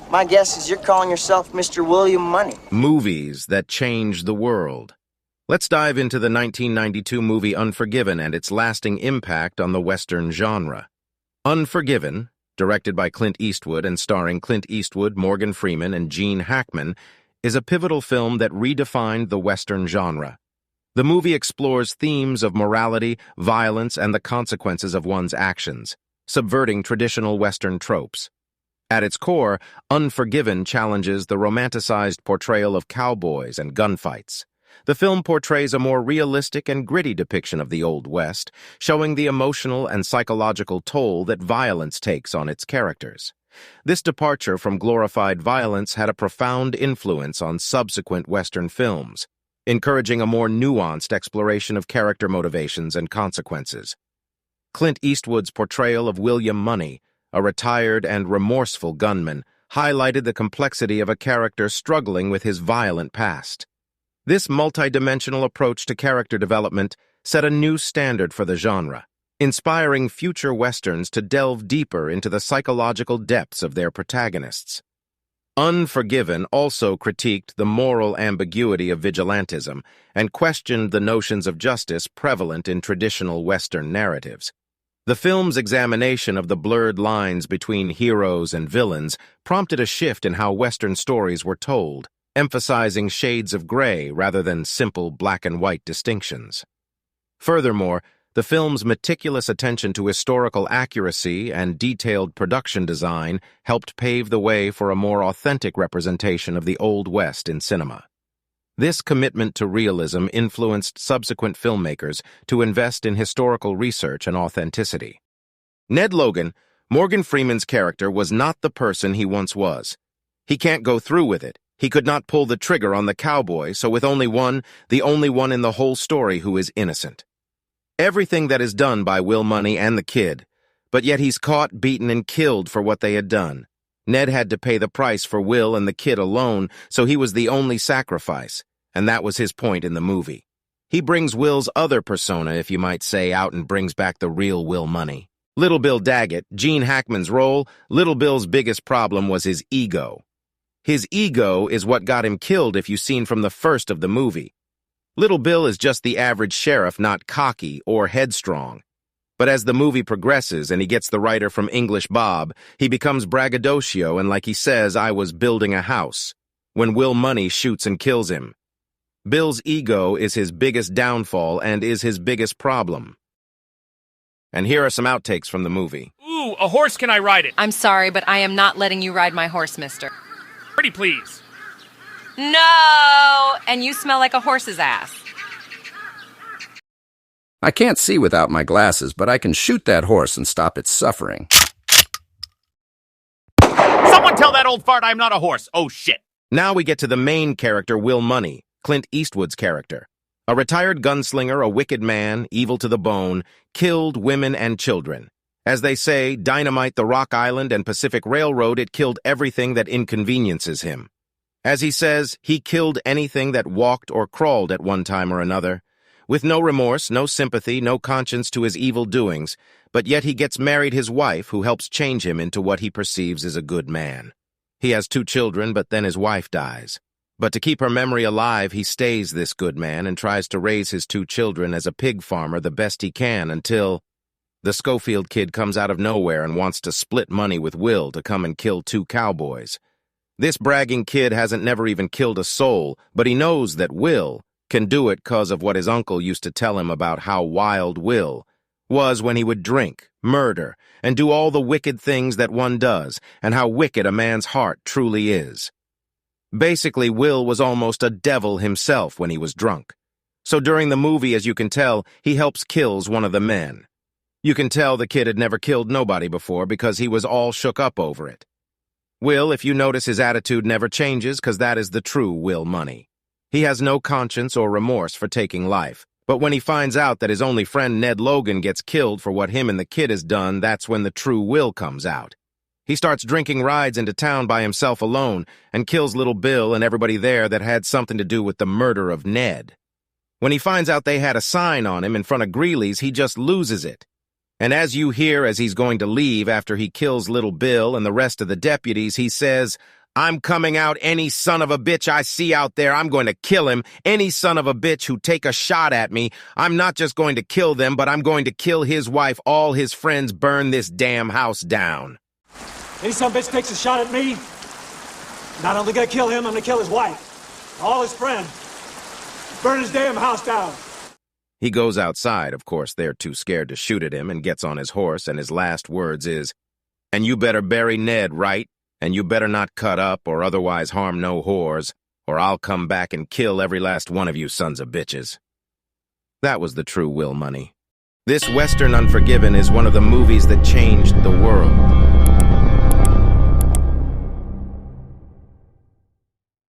My guess is you're calling yourself Mr. William Munny. Movies that changed the world. Let's dive into the 1992 movie Unforgiven and its lasting impact on the Western genre. Unforgiven, directed by Clint Eastwood and starring Clint Eastwood, Morgan Freeman, and Gene Hackman, is a pivotal film that redefined the Western genre. The movie explores themes of morality, violence, and the consequences of one's actions, subverting traditional Western tropes. At its core, Unforgiven challenges the romanticized portrayal of cowboys and gunfights. The film portrays a more realistic and gritty depiction of the Old West, showing the emotional and psychological toll that violence takes on its characters. This departure from glorified violence had a profound influence on subsequent Western films, encouraging a more nuanced exploration of character motivations and consequences. Clint Eastwood's portrayal of William Munny, a retired and remorseful gunman, highlighted the complexity of a character struggling with his violent past. This multidimensional approach to character development set a new standard for the genre, inspiring future Westerns to delve deeper into the psychological depths of their protagonists. Unforgiven also critiqued the moral ambiguity of vigilantism and questioned the notions of justice prevalent in traditional Western narratives. The film's examination of the blurred lines between heroes and villains prompted a shift in how Western stories were told, emphasizing shades of gray rather than simple black-and-white distinctions. Furthermore, the film's meticulous attention to historical accuracy and detailed production design helped pave the way for a more authentic representation of the Old West in cinema. This commitment to realism influenced subsequent filmmakers to invest in historical research and authenticity. Ned Logan, Morgan Freeman's character, was not the person he once was. He can't go through with it. He could not pull the trigger on the cowboy, so with only one, the only one in the whole story who is innocent. Everything that is done by Will Munny and the kid, but yet he's caught, beaten, and killed for what they had done. Ned had to pay the price for Will and the kid alone, so he was the only sacrifice, and that was his point in the movie. He brings Will's other persona, if you might say, out and brings back the real Will Munny. Little Bill Daggett, Gene Hackman's role, Little Bill's biggest problem was his ego. His ego is what got him killed if you've seen from the first of the movie. Little Bill is just the average sheriff, not cocky or headstrong. But as the movie progresses and he gets the writer from English Bob, he becomes braggadocio and, like he says, I was building a house, when Will Munny shoots and kills him. Bill's ego is his biggest downfall and is his biggest problem. And here are some outtakes from the movie. Ooh, a horse, can I ride it? I'm sorry, but I am not letting you ride my horse, mister. Pretty please. No! And you smell like a horse's ass. I can't see without my glasses, but I can shoot that horse and stop its suffering. Someone tell that old fart I'm not a horse. Oh, shit. Now we get to the main character, Will Munny, Clint Eastwood's character. A retired gunslinger, a wicked man, evil to the bone, killed women and children. As they say, dynamite the Rock Island and Pacific Railroad, it killed everything that inconveniences him. As he says, he killed anything that walked or crawled at one time or another. With no remorse, no sympathy, no conscience to his evil doings, but yet he gets married his wife, who helps change him into what he perceives as a good man. He has 2 children, but then his wife dies. But to keep her memory alive, he stays this good man and tries to raise his 2 children as a pig farmer the best he can until the Schofield kid comes out of nowhere and wants to split money with Will to come and kill 2 cowboys. This bragging kid hasn't never even killed a soul, but he knows that Will can do it 'cause of what his uncle used to tell him about how wild Will was when he would drink, murder, and do all the wicked things that one does, and how wicked a man's heart truly is. Basically, Will was almost a devil himself when he was drunk. So during the movie, as you can tell, he helps kills one of the men. You can tell the kid had never killed nobody before because he was all shook up over it. Will, if you notice, his attitude never changes, 'cause that is the true Will Munny. He has no conscience or remorse for taking life, but when he finds out that his only friend Ned Logan gets killed for what him and the kid has done, that's when the true Will comes out. He starts drinking rides into town by himself alone and kills little Bill and everybody there that had something to do with the murder of Ned. When he finds out they had a sign on him in front of Greeley's, he just loses it. And as you hear as he's going to leave after he kills little Bill and the rest of the deputies, he says, "I'm coming out. Any son of a bitch I see out there, I'm going to kill him. Any son of a bitch who take a shot at me, I'm not just going to kill them, but I'm going to kill his wife, all his friends, burn this damn house down." Any son of a bitch takes a shot at me, not only gonna kill him, I'm gonna kill his wife, all his friends, burn his damn house down. He goes outside. Of course, they're too scared to shoot at him, and gets on his horse, and his last words is, "And you better bury Ned, right? And you better not cut up or otherwise harm no whores, or I'll come back and kill every last one of you sons of bitches." That was the true Will Munny. This Western Unforgiven is one of the movies that changed the world.